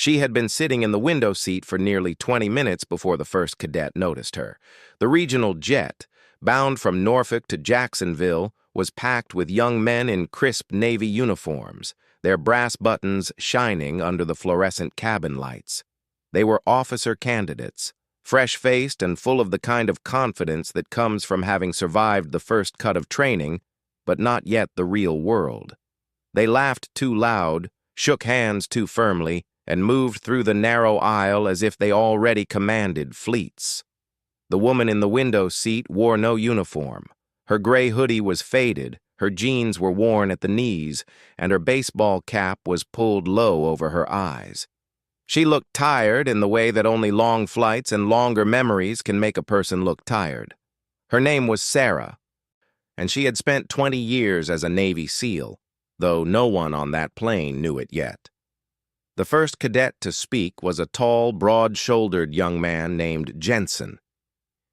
She had been sitting in the window seat for nearly 20 minutes before the first cadet noticed her. The regional jet, bound from Norfolk to Jacksonville, was packed with young men in crisp Navy uniforms, their brass buttons shining under the fluorescent cabin lights. They were officer candidates, fresh-faced and full of the kind of confidence that comes from having survived the first cut of training, but not yet the real world. They laughed too loud, shook hands too firmly, and moved through the narrow aisle as if they already commanded fleets. The woman in the window seat wore no uniform. Her gray hoodie was faded, her jeans were worn at the knees, and her baseball cap was pulled low over her eyes. She looked tired in the way that only long flights and longer memories can make a person look tired. Her name was Sarah, and she had spent 20 years as a Navy SEAL, though no one on that plane knew it yet. The first cadet to speak was a tall, broad-shouldered young man named Jensen.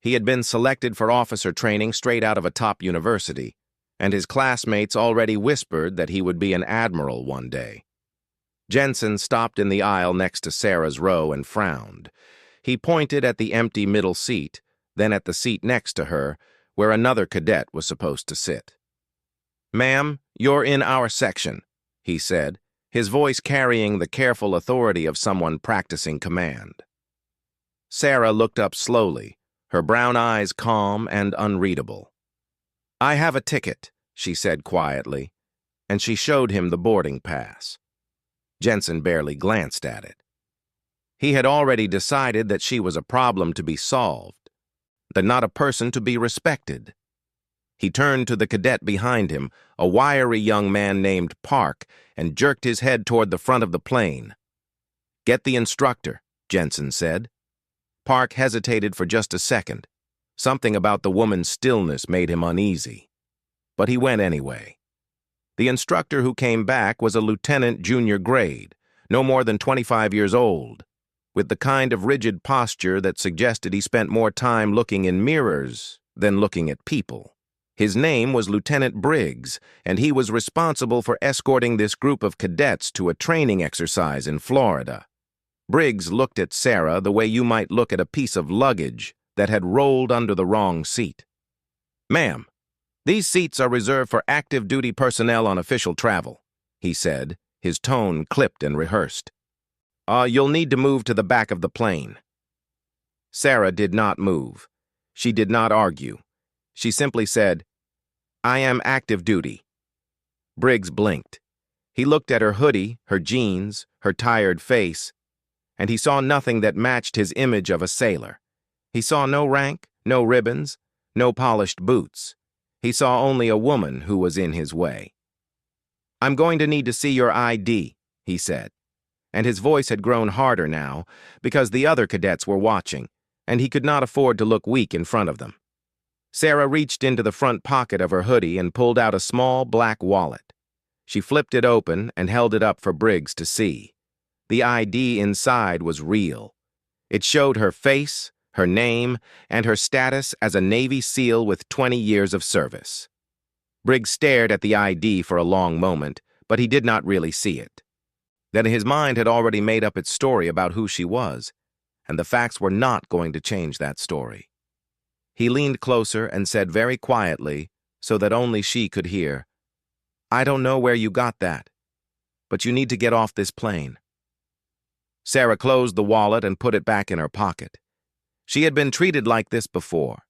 He had been selected for officer training straight out of a top university, and his classmates already whispered that he would be an admiral one day. Jensen stopped in the aisle next to Sarah's row and frowned. He pointed at the empty middle seat, then at the seat next to her, where another cadet was supposed to sit. "Ma'am, you're in our section," he said, his voice carrying the careful authority of someone practicing command. Sarah looked up slowly, her brown eyes calm and unreadable. "I have a ticket," she said quietly, and she showed him the boarding pass. Jensen barely glanced at it. He had already decided that she was a problem to be solved, that not a person to be respected. He turned to the cadet behind him, a wiry young man named Park, and jerked his head toward the front of the plane. "Get the instructor," Jensen said. Park hesitated for just a second. Something about the woman's stillness made him uneasy. But he went anyway. The instructor who came back was a lieutenant junior grade, no more than 25 years old, with the kind of rigid posture that suggested he spent more time looking in mirrors than looking at people. His name was Lieutenant Briggs, and he was responsible for escorting this group of cadets to a training exercise in Florida. Briggs looked at Sarah the way you might look at a piece of luggage that had rolled under the wrong seat. "Ma'am, these seats are reserved for active duty personnel on official travel," he said, his tone clipped and rehearsed. You'll need to move to the back of the plane." Sarah did not move. She did not argue. She simply said, "I am active duty." Briggs blinked. He looked at her hoodie, her jeans, her tired face, and he saw nothing that matched his image of a sailor. He saw no rank, no ribbons, no polished boots. He saw only a woman who was in his way. "I'm going to need to see your ID," he said, and his voice had grown harder now because the other cadets were watching, and he could not afford to look weak in front of them. Sarah reached into the front pocket of her hoodie and pulled out a small black wallet. She flipped it open and held it up for Briggs to see. The ID inside was real. It showed her face, her name, and her status as a Navy SEAL with 20 years of service. Briggs stared at the ID for a long moment, but he did not really see it. Then his mind had already made up its story about who she was, and the facts were not going to change that story. He leaned closer and said very quietly, so that only she could hear, "I don't know where you got that, but you need to get off this plane." Sarah closed the wallet and put it back in her pocket. She had been treated like this before.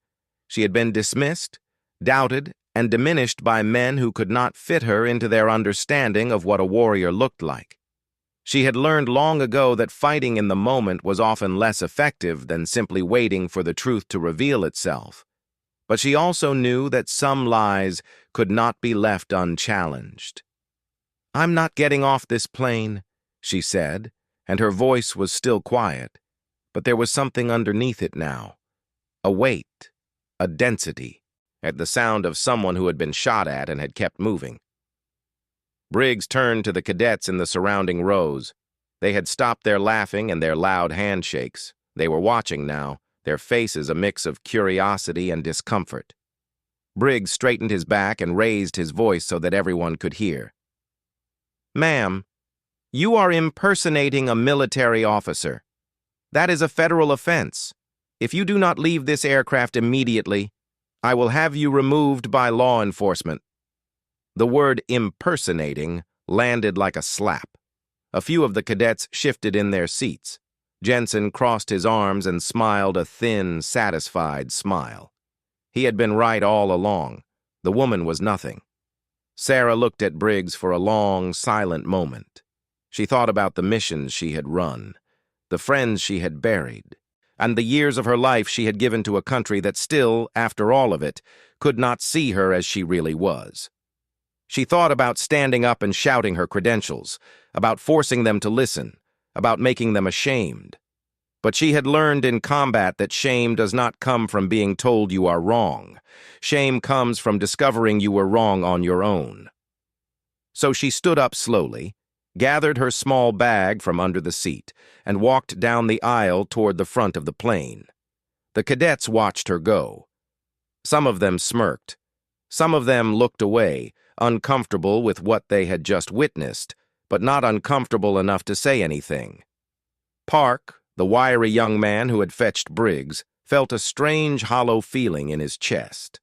She had been dismissed, doubted, and diminished by men who could not fit her into their understanding of what a warrior looked like. She had learned long ago that fighting in the moment was often less effective than simply waiting for the truth to reveal itself. But she also knew that some lies could not be left unchallenged. "I'm not getting off this plane," she said, and her voice was still quiet, but there was something underneath it now. A weight, a density, at the sound of someone who had been shot at and had kept moving. Briggs turned to the cadets in the surrounding rows. They had stopped their laughing and their loud handshakes. They were watching now, their faces a mix of curiosity and discomfort. Briggs straightened his back and raised his voice so that everyone could hear. "Ma'am, You are impersonating a military officer. That is a federal offense. If you do not leave this aircraft immediately, I will have you removed by law enforcement." The word impersonating landed like a slap. A few of the cadets shifted in their seats. Jensen crossed his arms and smiled a thin, satisfied smile. He had been right all along. The woman was nothing. Sarah looked at Briggs for a long, silent moment. She thought about the missions she had run, the friends she had buried, and the years of her life she had given to a country that still, after all of it, could not see her as she really was. She thought about standing up and shouting her credentials, about forcing them to listen, about making them ashamed. But she had learned in combat that shame does not come from being told you are wrong. Shame comes from discovering you were wrong on your own. So she stood up slowly, gathered her small bag from under the seat, and walked down the aisle toward the front of the plane. The cadets watched her go. Some of them smirked. Some of them looked away, uncomfortable with what they had just witnessed, but not uncomfortable enough to say anything. Park, the wiry young man who had fetched Briggs, felt a strange, hollow feeling in his chest.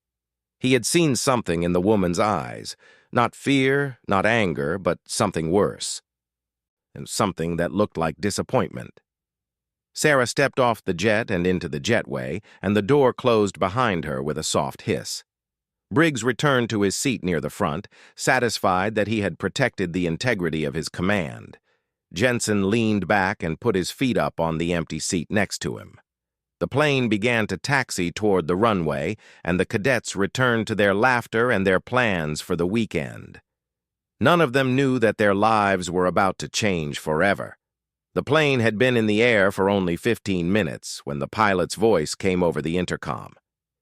He had seen something in the woman's eyes, not fear, not anger, but something worse, and something that looked like disappointment. Sarah stepped off the jet and into the jetway, and the door closed behind her with a soft hiss. Briggs returned to his seat near the front, satisfied that he had protected the integrity of his command. Jensen leaned back and put his feet up on the empty seat next to him. The plane began to taxi toward the runway, and the cadets returned to their laughter and their plans for the weekend. None of them knew that their lives were about to change forever. The plane had been in the air for only 15 minutes when the pilot's voice came over the intercom.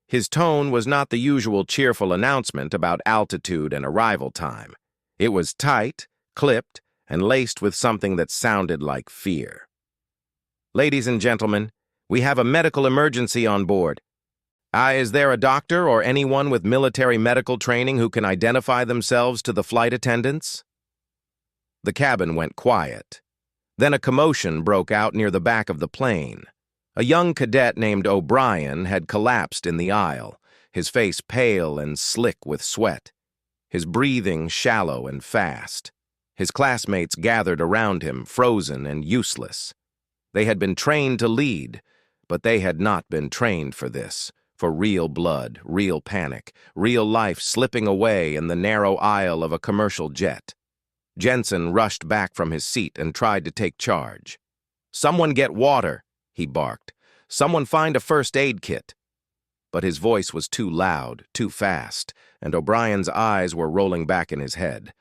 His tone was not the usual cheerful announcement about altitude and arrival time. It was tight, clipped, and laced with something that sounded like fear. "Ladies and gentlemen, we have a medical emergency on board. Is there a doctor or anyone with military medical training who can identify themselves to the flight attendants?" The cabin went quiet. Then a commotion broke out near the back of the plane. A young cadet named O'Brien had collapsed in the aisle, his face pale and slick with sweat, his breathing shallow and fast. His classmates gathered around him, frozen and useless. They had been trained to lead, but they had not been trained for this, for real blood, real panic, real life slipping away in the narrow aisle of a commercial jet. Jensen rushed back from his seat and tried to take charge. "Someone get water," he barked. "Someone find a first aid kit." But his voice was too loud, too fast, and O'Brien's eyes were rolling back in his head.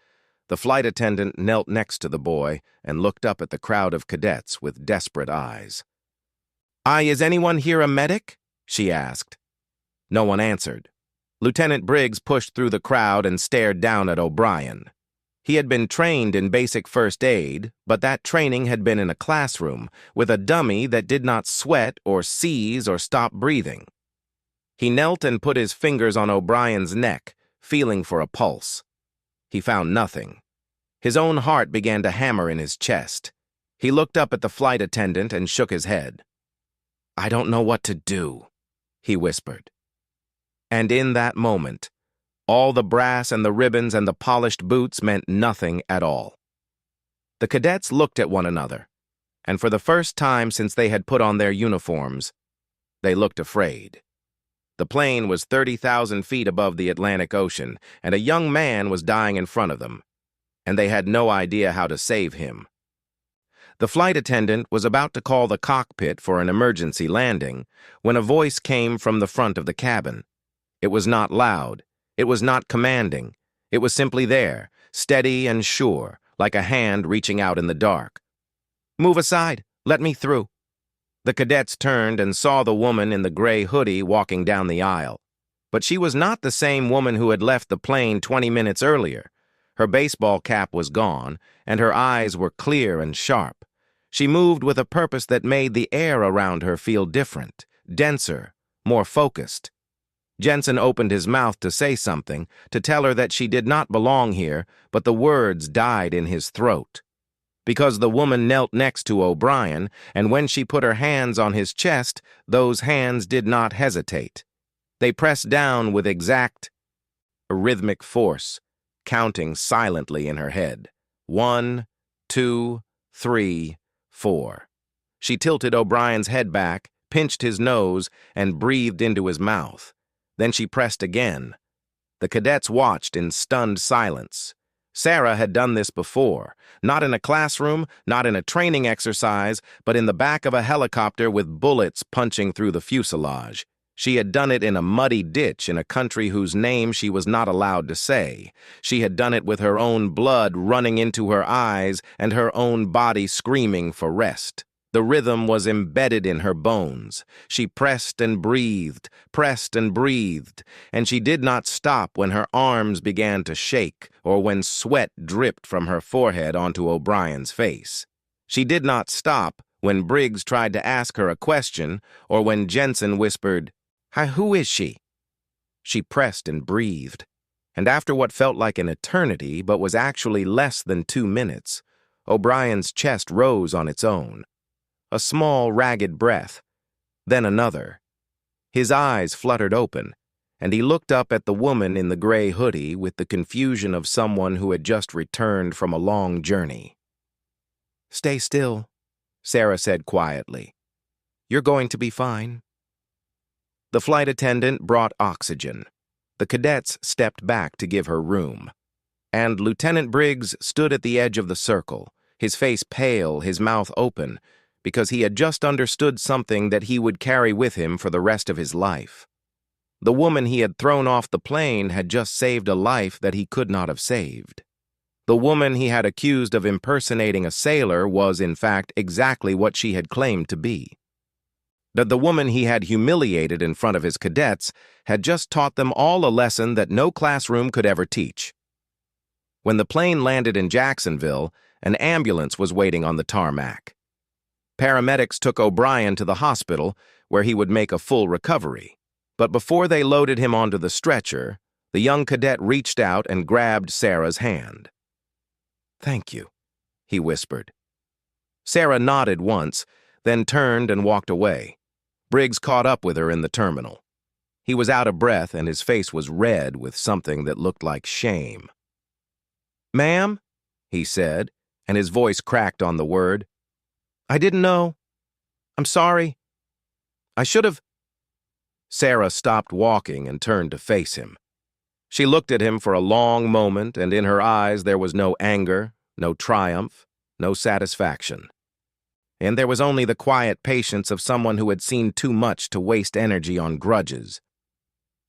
The flight attendant knelt next to the boy and looked up at the crowd of cadets with desperate eyes. "Is anyone here a medic?" she asked. No one answered. Lieutenant Briggs pushed through the crowd and stared down at O'Brien. He had been trained in basic first aid, but that training had been in a classroom with a dummy that did not sweat or seize or stop breathing. He knelt and put his fingers on O'Brien's neck, feeling for a pulse. He found nothing. His own heart began to hammer in his chest. He looked up at the flight attendant and shook his head. "I don't know what to do," he whispered. And in that moment, all the brass and the ribbons and the polished boots meant nothing at all. The cadets looked at one another, and for the first time since they had put on their uniforms, they looked afraid. The plane was 30,000 feet above the Atlantic Ocean, and a young man was dying in front of them, and they had no idea how to save him. The flight attendant was about to call the cockpit for an emergency landing when a voice came from the front of the cabin. It was not loud. It was not commanding. It was simply there, steady and sure, like a hand reaching out in the dark. "Move aside. Let me through." The cadets turned and saw the woman in the gray hoodie walking down the aisle. But she was not the same woman who had left the plane 20 minutes earlier. Her baseball cap was gone, and her eyes were clear and sharp. She moved with a purpose that made the air around her feel different, denser, more focused. Jensen opened his mouth to say something, to tell her that she did not belong here, but the words died in his throat. because the woman knelt next to O'Brien, and when she put her hands on his chest, those hands did not hesitate. They pressed down with exact, rhythmic force, counting silently in her head. 1, 2, 3, 4. She tilted O'Brien's head back, pinched his nose, and breathed into his mouth. Then she pressed again. The cadets watched in stunned silence. Sarah had done this before, not in a classroom, not in a training exercise, but in the back of a helicopter with bullets punching through the fuselage. She had done it in a muddy ditch in a country whose name she was not allowed to say. She had done it with her own blood running into her eyes and her own body screaming for rest. The rhythm was embedded in her bones. She pressed and breathed, and she did not stop when her arms began to shake or when sweat dripped from her forehead onto O'Brien's face. She did not stop when Briggs tried to ask her a question or when Jensen whispered, "Hi, who is she?" She pressed and breathed, and after what felt like an eternity but was actually less than 2 minutes, O'Brien's chest rose on its own. A small, ragged breath, then another. His eyes fluttered open, and he looked up at the woman in the gray hoodie with the confusion of someone who had just returned from a long journey. "Stay still," Sarah said quietly. "You're going to be fine." The flight attendant brought oxygen. The cadets stepped back to give her room, and Lieutenant Briggs stood at the edge of the circle, his face pale, his mouth open, because he had just understood something that he would carry with him for the rest of his life. The woman he had thrown off the plane had just saved a life that he could not have saved. The woman he had accused of impersonating a sailor was, in fact, exactly what she had claimed to be. That the woman he had humiliated in front of his cadets had just taught them all a lesson that no classroom could ever teach. When the plane landed in Jacksonville, an ambulance was waiting on the tarmac. Paramedics took O'Brien to the hospital, where he would make a full recovery. But before they loaded him onto the stretcher, the young cadet reached out and grabbed Sarah's hand. "Thank you," he whispered. Sarah nodded once, then turned and walked away. Briggs caught up with her in the terminal. He was out of breath and his face was red with something that looked like shame. "Ma'am," he said, and his voice cracked on the word. "I didn't know. I'm sorry. I should have—" Sarah stopped walking and turned to face him. She looked at him for a long moment, and in her eyes there was no anger, no triumph, no satisfaction. And there was only the quiet patience of someone who had seen too much to waste energy on grudges.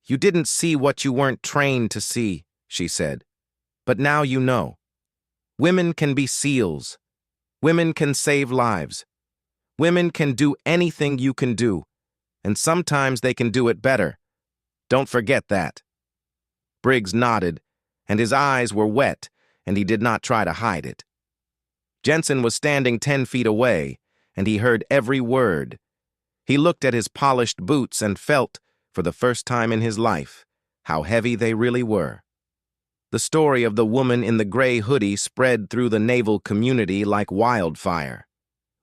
"You didn't see what you weren't trained to see," she said. "But now you know. Women can be SEALs. Women can save lives. Women can do anything you can do, and sometimes they can do it better. Don't forget that." Briggs nodded, and his eyes were wet, and he did not try to hide it. Jensen was standing 10 feet away, and he heard every word. He looked at his polished boots and felt, for the first time in his life, how heavy they really were. The story of the woman in the gray hoodie spread through the naval community like wildfire.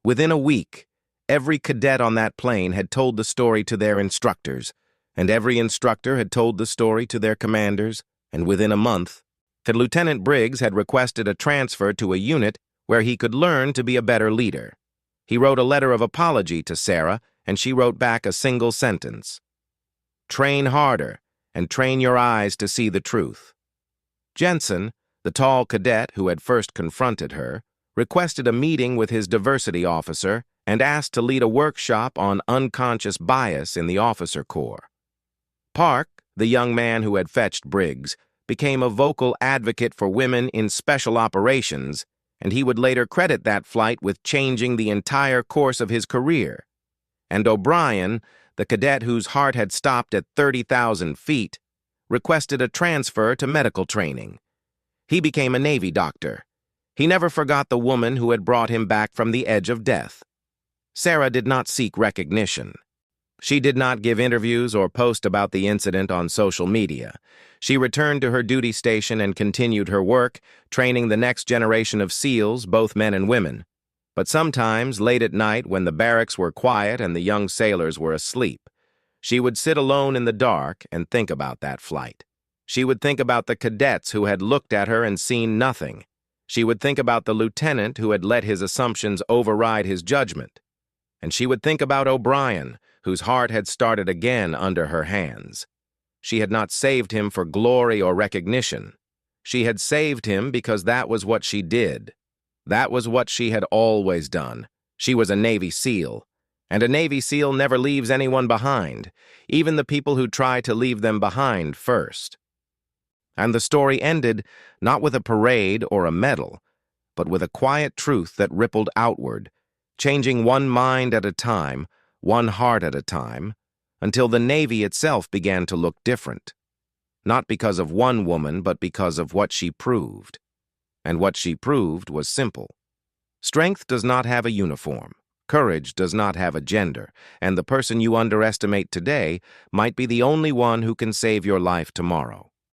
Within a week, every cadet on that plane had told the story to their instructors, and every instructor had told the story to their commanders, and within a month, Lieutenant Briggs had requested a transfer to a unit where he could learn to be a better leader. He wrote a letter of apology to Sarah, and she wrote back a single sentence: "Train harder, and train your eyes to see the truth." Jensen, the tall cadet who had first confronted her, requested a meeting with his diversity officer and asked to lead a workshop on unconscious bias in the officer corps. Park, the young man who had fetched Briggs, became a vocal advocate for women in special operations, and he would later credit that flight with changing the entire course of his career. And O'Brien, the cadet whose heart had stopped at 30,000 feet, requested a transfer to medical training. He became a Navy doctor. He never forgot the woman who had brought him back from the edge of death. Sarah did not seek recognition. She did not give interviews or post about the incident on social media. She returned to her duty station and continued her work, training the next generation of SEALs, both men and women. But sometimes, late at night, when the barracks were quiet and the young sailors were asleep, she would sit alone in the dark and think about that flight. She would think about the cadets who had looked at her and seen nothing. She would think about the lieutenant who had let his assumptions override his judgment. And she would think about O'Brien, whose heart had started again under her hands. She had not saved him for glory or recognition. She had saved him because that was what she did. That was what she had always done. She was a Navy SEAL. And a Navy SEAL never leaves anyone behind, even the people who try to leave them behind first. And the story ended not with a parade or a medal, but with a quiet truth that rippled outward, changing one mind at a time, one heart at a time, until the Navy itself began to look different. Not because of one woman, but because of what she proved. And what she proved was simple. Strength does not have a uniform. Courage does not have a gender, and the person you underestimate today might be the only one who can save your life tomorrow.